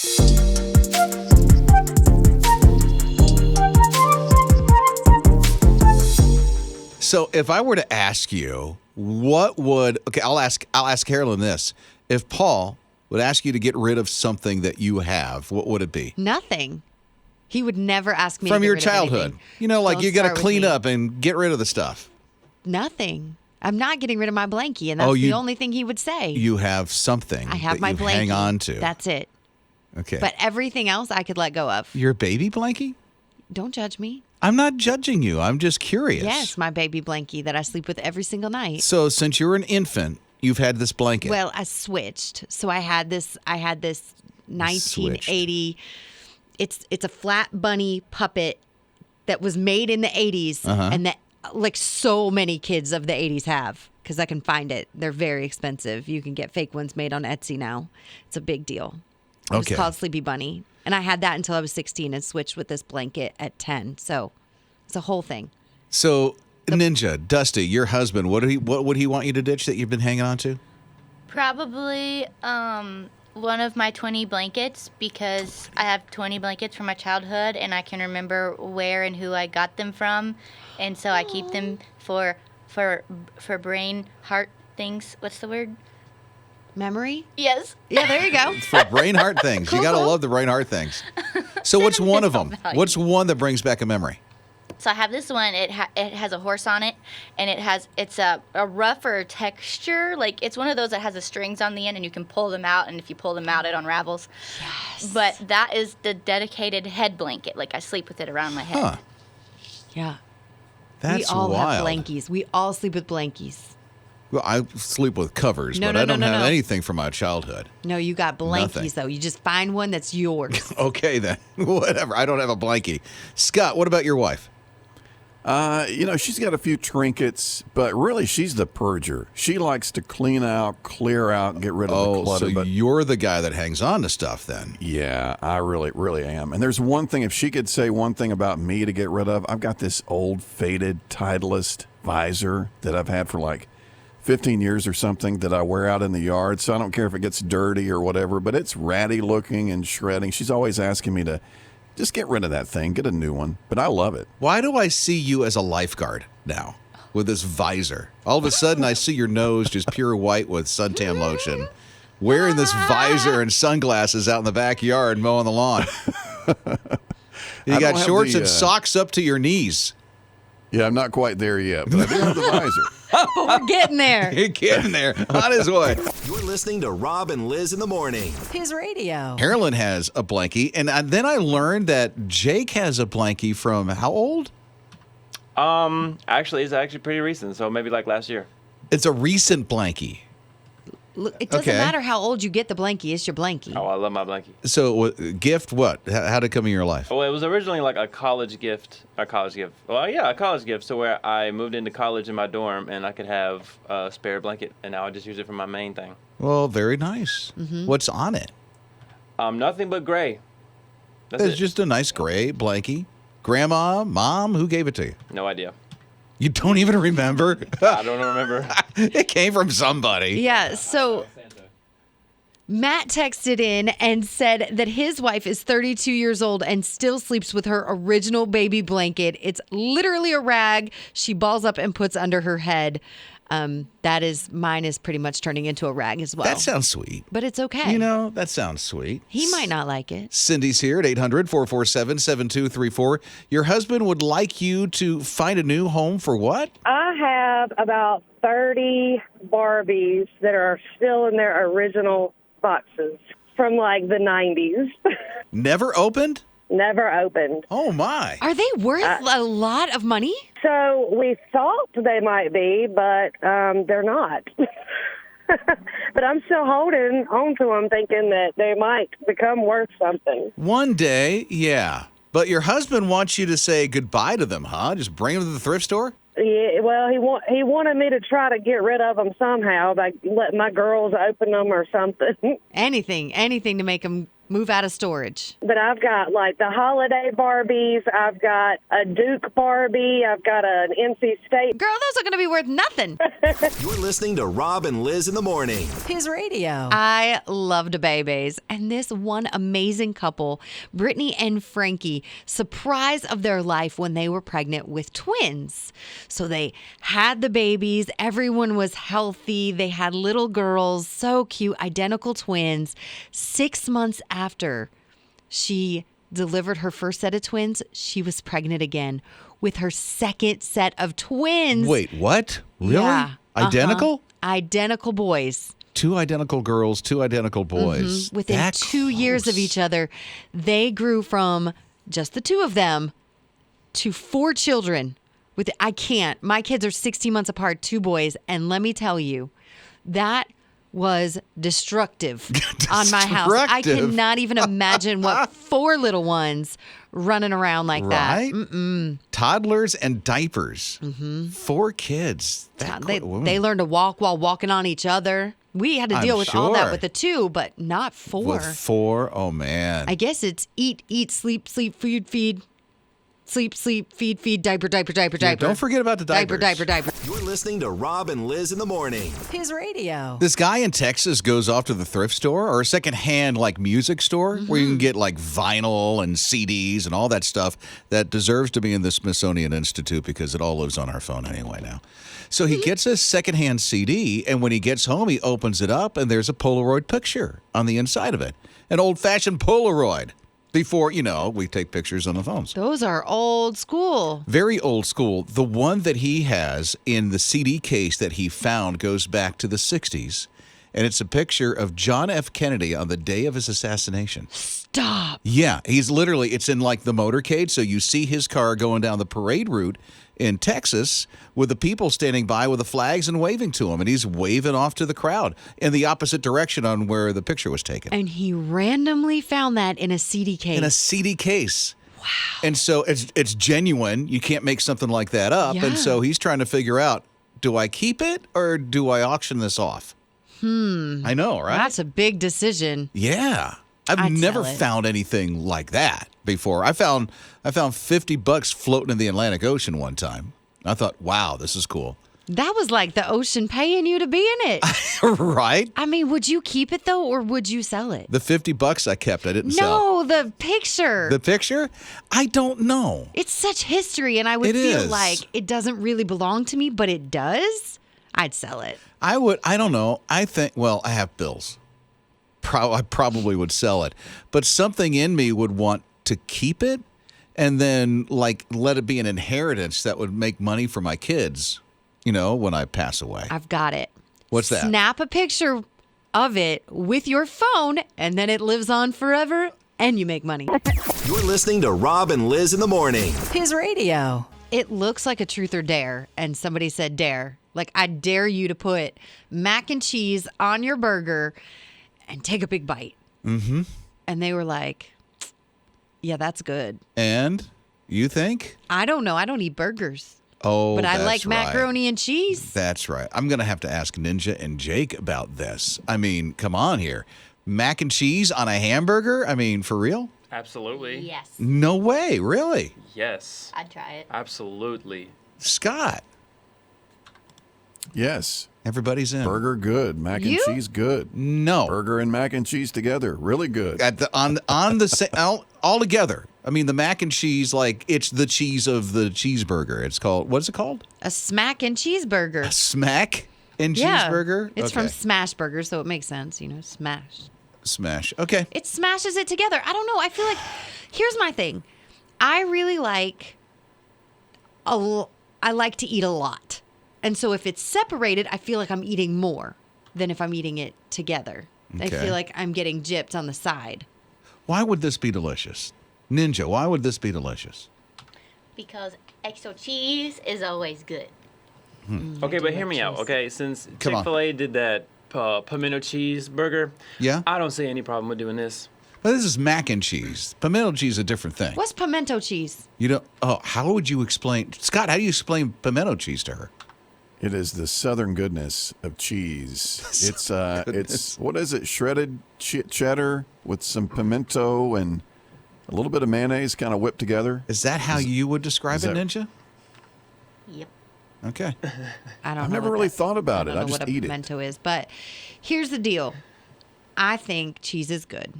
So if I were to ask you, I'll ask Carolyn this. If Paul would ask you to get rid of something that you have, what would it be? Nothing. He would never ask me from to get your rid childhood. Of anything. You know, like Don't you got to start with clean me. up and get rid of the stuff. Nothing. I'm not getting rid of my blankie, and that's the only thing he would say. You have something I have that my you blankie. hang on to. That's it. Okay. But everything else I could let go of. Your baby blankie? Don't judge me. I'm not judging you. I'm just curious. Yes, my baby blankie that I sleep with every single night. So since you're an infant, you've had this blanket. Well, I switched. So I had this 1980. It's a flat bunny puppet that was made in the 80s and that like so many kids of the 80s have because I can find it. They're very expensive. You can get fake ones made on Etsy now. It's a big deal. It was called Sleepy Bunny. And I had that until I was 16 and switched with this blanket at 10. So it's a whole thing. So Ninja, Dusty, your husband, what would he want you to ditch that you've been hanging on to? Probably one of my 20 blankets because I have 20 blankets from my childhood and I can remember where and who I got them from. And so I keep them for brain, heart things. What's the word? Memory? Yes. Yeah, there you go. For brain heart things. You got to love the brain heart things. So what's one of them? What's one that brings back a memory? So I have this one. It has a horse on it, and it's a rougher texture. Like it's one of those that has the strings on the end, and you can pull them out. And if you pull them out, it unravels. Yes. But that is the dedicated head blanket. Like I sleep with it around my head. Huh. Yeah. That's we all wild. have blankies. We all sleep with blankies. Well, I sleep with covers, but I don't have anything from my childhood. No, you got blankies, Nothing. though. You just find one that's yours. Okay, then. Whatever. I don't have a blankie. Scott, what about your wife? She's got a few trinkets, but really she's the purger. She likes to clean out, clear out, get rid of the clutter. So you're the guy that hangs on to stuff then. Yeah, I really, really am. And there's one thing, if she could say one thing about me to get rid of, I've got this old faded Titleist visor that I've had for like 15 years or something that I wear out in the yard. So I don't care if it gets dirty or whatever, but it's ratty looking and shredding. She's always asking me to just get rid of that thing, get a new one. But I love it. Why do I see you as a lifeguard now with this visor? All of a sudden, I see your nose just pure white with suntan lotion, wearing this visor and sunglasses out in the backyard mowing the lawn. You got shorts and socks up to your knees. Yeah, I'm not quite there yet, but I do have the visor. We're getting there. You're getting there. On his way. You're listening to Rob and Lizz in the morning. His radio. Carolyn has a blankie, and then I learned that Jake has a blankie from how old? Actually, it's actually pretty recent, so maybe like last year. It's a recent blankie. Look, it doesn't matter how old you get the blankie. It's your blankie. Oh, I love my blankie. So, gift what? How did it come in your life? Well, it was originally like a college gift. A college gift. Well, yeah, a college gift. So where I moved into college in my dorm, and I could have a spare blanket, and now I just use it for my main thing. Well, very nice. Mm-hmm. What's on it? Nothing but gray. It's just a nice gray blankie. Grandma, mom, who gave it to you? No idea. You don't even remember? I don't remember. It came from somebody. Yeah, so Matt texted in and said that his wife is 32 years old and still sleeps with her original baby blanket. It's literally a rag she balls up and puts under her head. Mine is pretty much turning into a rag as well. That sounds sweet. But it's okay. You know, that sounds sweet. He might not like it. Cindy's here at 800-447-7234. Your husband would like you to find a new home for what? I have about 30 Barbies that are still in their original boxes from like the 90s. Never opened? Never opened. Oh, my. Are they worth a lot of money? So we thought they might be, but they're not. But I'm still holding on to them, thinking that they might become worth something. One day, yeah. But your husband wants you to say goodbye to them, huh? Just bring them to the thrift store? Yeah, well, he wanted me to try to get rid of them somehow by letting my girls open them or something. Anything to make them Move out of storage. But I've got like the holiday Barbies. I've got a Duke Barbie. I've got an NC State. Girl, those are going to be worth nothing. You're listening to Rob and Lizz in the morning. His radio. I loved babies. And this one amazing couple, Brittany and Frankie, surprise of their life when they were pregnant with twins. So they had the babies. Everyone was healthy. They had little girls, so cute, identical twins. 6 months after she delivered her first set of twins, she was pregnant again with her second set of twins. Wait, what? Really? Yeah. Identical? Identical boys. 2 identical girls, 2 identical boys. Within That 2 years of close. each other, they grew from just the 2 of them to 4 children. My kids are 16 months apart, 2 boys. And let me tell you, that was destructive on my house. I Destructive? cannot even imagine what 4 little ones running around like Right? that. Toddlers and diapers. 4 kids. They learned to walk while walking on each other. We had to I'm deal with all that sure. with the 2, but not 4. With 4, oh man. I guess it's eat, sleep, feed, sleep, feed, diaper. Yeah, don't forget about the diapers. Diaper. You're listening to Rob and Lizz in the morning. His radio. This guy in Texas goes off to the thrift store or a secondhand like music store where you can get like vinyl and CDs and all that stuff that deserves to be in the Smithsonian Institute because it all lives on our phone anyway now. So he gets a secondhand CD, and when he gets home, he opens it up, and there's a Polaroid picture on the inside of it. An old-fashioned Polaroid. Before, we take pictures on the phones. Those are old school. Very old school. The one that he has in the CD case that he found goes back to the 60s. And it's a picture of John F. Kennedy on the day of his assassination. Stop. Yeah, it's in like the motorcade. So you see his car going down the parade route in Texas with the people standing by with the flags and waving to him. And he's waving off to the crowd in the opposite direction on where the picture was taken. And he randomly found that in a CD case. In a CD case. Wow. And so it's genuine. You can't make something like that up. Yeah. And so he's trying to figure out, do I keep it or do I auction this off? I know, right? That's a big decision. Yeah. I'd I've never sell it. found anything like that before. I found $50 floating in the Atlantic Ocean one time. I thought, wow, this is cool. That was like the ocean paying you to be in it. Right? I mean, would you keep it though, or would you sell it? The $50 I kept, I didn't sell. No, the picture. The picture? I don't know. It's such history, and I would It feel is. like it doesn't really belong to me, but it does. I'd sell it. I don't know. I think, I have bills. I probably would sell it. But something in me would want to keep it and then, like, let it be an inheritance that would make money for my kids, when I pass away. I've got it. What's that? Snap a picture of it with your phone, and then it lives on forever, and you make money. You're listening to Rob and Lizz in the morning. His radio. It looks like a truth or dare, and somebody said dare. Like, I dare you to put mac and cheese on your burger and take a big bite. Mm-hmm. And they were like, yeah, that's good. And you think? I don't know. I don't eat burgers. Oh, But I that's like right. macaroni and cheese. That's right. I'm going to have to ask Ninja and Jake about this. I mean, come on here. Mac and cheese on a hamburger? I mean, for real? Absolutely. Yes. No way. Really? Yes. I'd try it. Absolutely. Scott, Yes. everybody's in. Burger good. Mac You? and cheese good. No. Burger and mac and cheese together. Really good. On the all together. I mean, the mac and cheese, like, it's the cheese of the cheeseburger. It's called, what is it called? A smack and cheeseburger. Smack and Yeah. cheeseburger? It's from Okay. Smash Burger, so it makes sense, smash. Smash. Okay. It smashes it together. I don't know. I feel like, here's my thing. I really like, I like to eat a lot. And so if it's separated, I feel like I'm eating more than if I'm eating it together. I Okay. feel like I'm getting gypped on the side. Why would this be delicious? Ninja, why would this be delicious? Because extra cheese is always good. Okay, do but hear like me out. cheese. Okay, since Come on. Chick-fil-A did that pimento cheese burger, Yeah? I don't see any problem with doing this. But this is mac and cheese. Pimento cheese is a different thing. What's pimento cheese? You don't, how would you explain, Scott, how do you explain pimento cheese to her? It is the southern goodness of cheese. It's what is it? Shredded cheddar with some pimento and a little bit of mayonnaise kind of whipped together. Is that how you would describe it, Ninja? Yep. Okay. I don't know. I've never what really that- thought about I it. don't I know just what a eat it. pimento is, but here's the deal. I think cheese is good.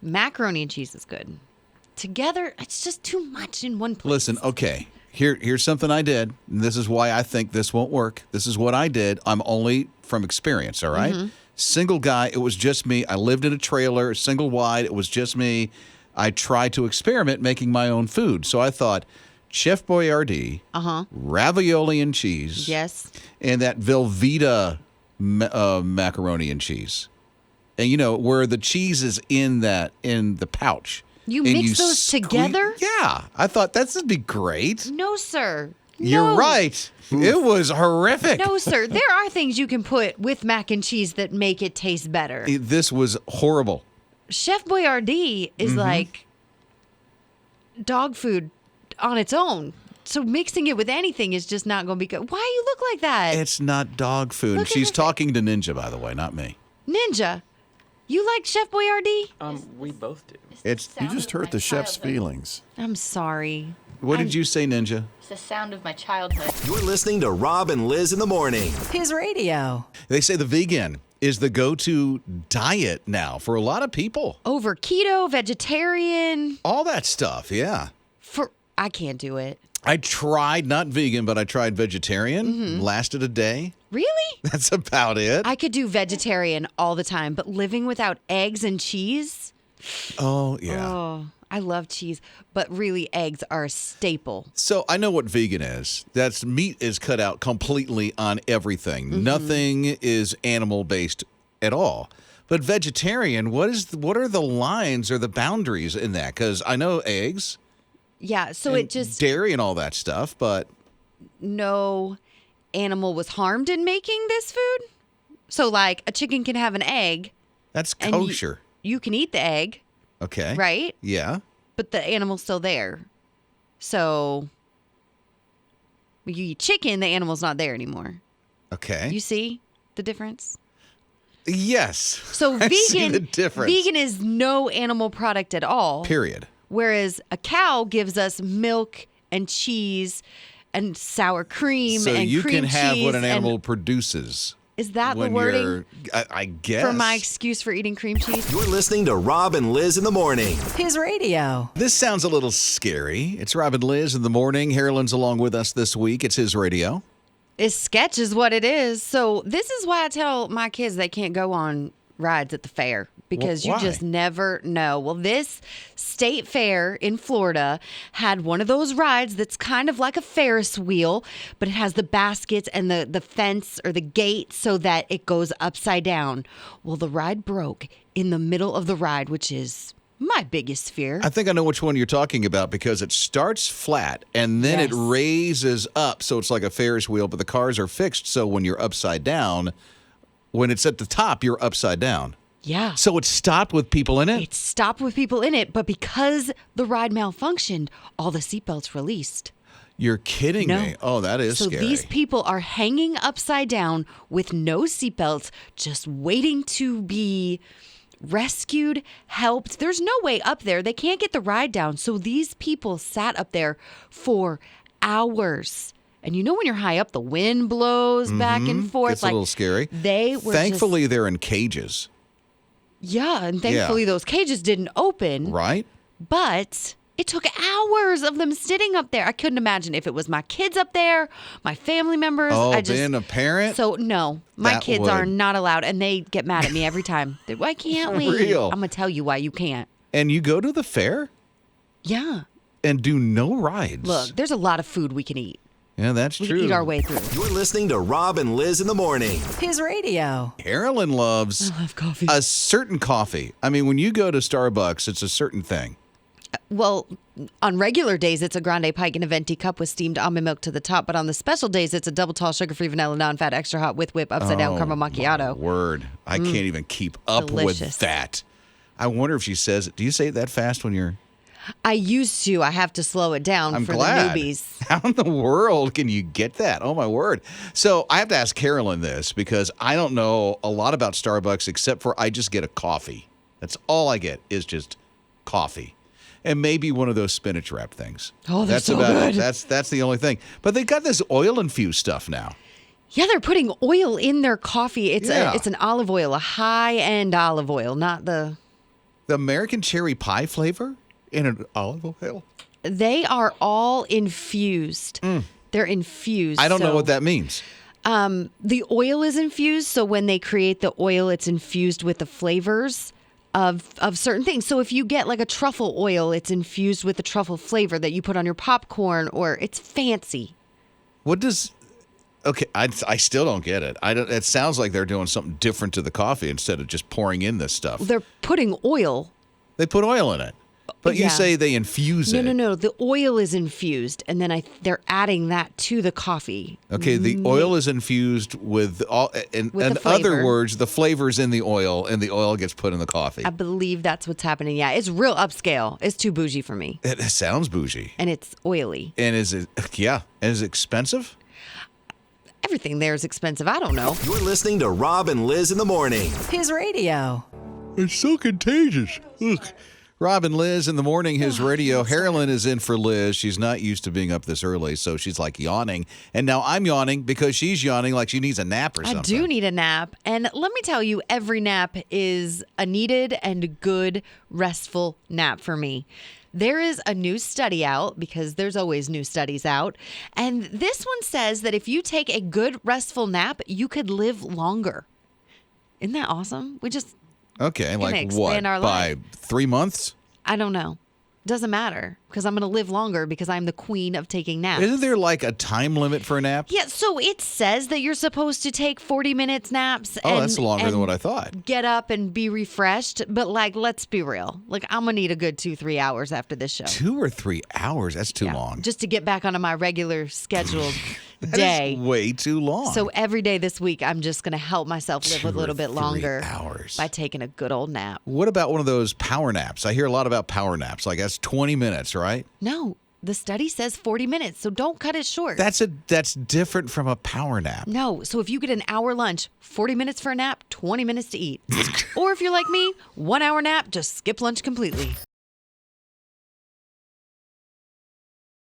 Macaroni and cheese is good. Together, it's just too much in one place. Listen, okay. Here's something I did. And this is why I think this won't work. This is what I did. I'm only from experience, all right? Single guy. It was just me. I lived in a trailer, single wide. It was just me. I tried to experiment making my own food. So I thought, Chef Boyardee, ravioli and cheese. Yes. And that Velveeta macaroni and cheese. And, you know, where the cheese is in the pouch. You And mix those together? Yeah. I thought this would be great. No, sir. You're No. right. It was horrific. No, sir. There are things you can put with mac and cheese that make it taste better. This was horrible. Chef Boyardee is like dog food on its own. So mixing it with anything is just not going to be good. Why you look like that? It's not dog food. Look at She's her talking to Ninja, by the way, not me. Ninja, you like Chef Boyardee? We both do. It's. You just hurt the chef's feelings. I'm sorry. What did you say, Ninja? It's the sound of my childhood. You're listening to Rob and Liz in the morning. His radio. They say the vegan is the go-to diet now for a lot of people. Over keto, vegetarian, All that stuff, yeah. I can't do it. I tried, not vegan, but I tried vegetarian. Lasted a day. Really? That's about it. I could do vegetarian all the time, but living without eggs and cheese? Oh, yeah. Oh, I love cheese, but really eggs are a staple. So I know what vegan is. That's meat is cut out completely on everything. Nothing is animal-based at all. But vegetarian, what are the lines or the boundaries in that? Because I know eggs. Yeah, so and it just dairy and all that stuff, but no animal was harmed in making this food. So like a chicken can have an egg. that's and kosher. You can eat the egg, Okay. right? Yeah. But the animal's still there. So when you eat chicken, the animal's not there anymore. Okay. You see the difference? Yes. So I see vegan the difference. vegan is no animal product at all. Period. Whereas a cow gives us milk and cheese and sour cream So and you cream can have cheese what an and- animal produces. Is that the when wording you're- I guess. for my excuse for eating cream cheese? You're listening to Rob and Liz in the morning. His radio. This sounds a little scary. It's Rob and Liz in the morning. Harlan's along with us this week. It's his radio. It's sketch is what it is. So this is why I tell my kids they can't go on rides at the fair because Well, you just why? never know. Well, this state fair in Florida had one of those rides that's kind of like a Ferris wheel, but it has the baskets and the fence or the gate so that it goes upside down. Well, the ride broke in the middle of the ride, which is my biggest fear. I think I know which one you're talking about because it starts flat and then it Yes. raises up. So it's like a Ferris wheel, but the cars are fixed. So when you're upside down, when it's at the top, you're upside down. Yeah. So it stopped with people in it? It stopped with people in it, but because the ride malfunctioned, all the seatbelts released. You're kidding No. me. Oh, that is So scary. these people are hanging upside down with no seatbelts, just waiting to be rescued, helped. There's no way up there. They can't get the ride down. So these people sat up there for hours. And you know when you're high up, the wind blows back and forth. It's a little scary. They were Thankfully, they're in cages, yeah, and thankfully those cages didn't open. right? But it took hours of them sitting up there. I couldn't imagine if it was my kids up there, my family members. Oh, I just, being a parent? So, no, my That kids are would- not allowed, and they get mad at me every time. Why can't For we? real? I'm going to tell you why you can't. And you go to the fair Yeah. and do no rides. Look, there's a lot of food we can eat. Yeah, that's We true. can eat our way through. You're listening to Rob and Liz in the morning. His radio. Carolyn loves I love coffee. a certain coffee. I mean, when you go to Starbucks, it's a certain thing. Well, on regular days, it's a grande pike in a venti cup with steamed almond milk to the top. But on the special days, it's a double tall, sugar-free, vanilla, non-fat, extra hot with whip, upside down caramel macchiato. Word. I can't even keep up with Delicious. that. I wonder if she says it. Do you say it that fast when you're... I used to. I have to slow it down I'm for glad. the newbies. How in the world can you get that? Oh, my word. So I have to ask Carolyn this because I don't know a lot about Starbucks except for I just get a coffee. That's all I get is just coffee. And maybe one of those spinach wrap things. Oh, they're that's so about good. it. That's the only thing. But they got this oil-infused stuff now. Yeah, they're putting oil in their coffee. It's Yeah. it's an olive oil, a high-end olive oil, not the... The American cherry pie flavor in an olive oil? They are all infused. They're infused. I don't know so- what that means. The oil is infused, so when they create the oil, it's infused with the flavors of certain things. So if you get like a truffle oil, it's infused with the truffle flavor that you put on your popcorn, or it's fancy. What does... Okay, I still don't get it. It sounds like they're doing something different to the coffee instead of just pouring in this stuff. They're putting oil. They put oil in it. But you Yeah. say they infuse it. No. The oil is infused, and then they're adding that to the coffee. Okay, the oil is infused with all, in With the other flavor. words, the flavor's in the oil, and the oil gets put in the coffee. I believe that's what's happening. Yeah, it's real upscale. It's too bougie for me, It sounds bougie. and it's oily. And is it expensive? Everything there is expensive. I don't know. You're listening to Rob and Liz in the morning. His radio. It's so contagious. Ugh. Rob and Liz in the morning, his radio. Carolyn is in for Liz. She's not used to being up this early, so she's like yawning. And now I'm yawning because she's yawning like she needs a nap or something. I do need a nap. And let me tell you, every nap is a needed and good, restful nap for me. There is a new study out, because there's always new studies out. And this one says that if you take a good, restful nap, you could live longer. Isn't that awesome? We just, Okay, like expand what? our By life. 3 months? I don't know. Doesn't matter, because I'm going to live longer because I'm the queen of taking naps. Isn't there like a time limit for a nap? Yeah, so it says that you're supposed to take 40 minutes naps. Oh, that's longer than and what I thought. Get up and be refreshed. But like, let's be real. Like, I'm going to need a good 2-3 hours after this show. 2 or 3 hours? That's too Yeah, long. just to get back onto my regular scheduled That day. is way too long. So every day this week, I'm just going to help myself live 2 a little or bit 3 longer hours. by taking a good old nap. What about one of those power naps? I hear a lot about power naps. Like that's 20 minutes, right? No, the study says 40 minutes, so don't cut it short. That's different from a power nap. No, so if you get an hour lunch, 40 minutes for a nap, 20 minutes to eat. Or if you're like me, 1 hour nap, just skip lunch completely.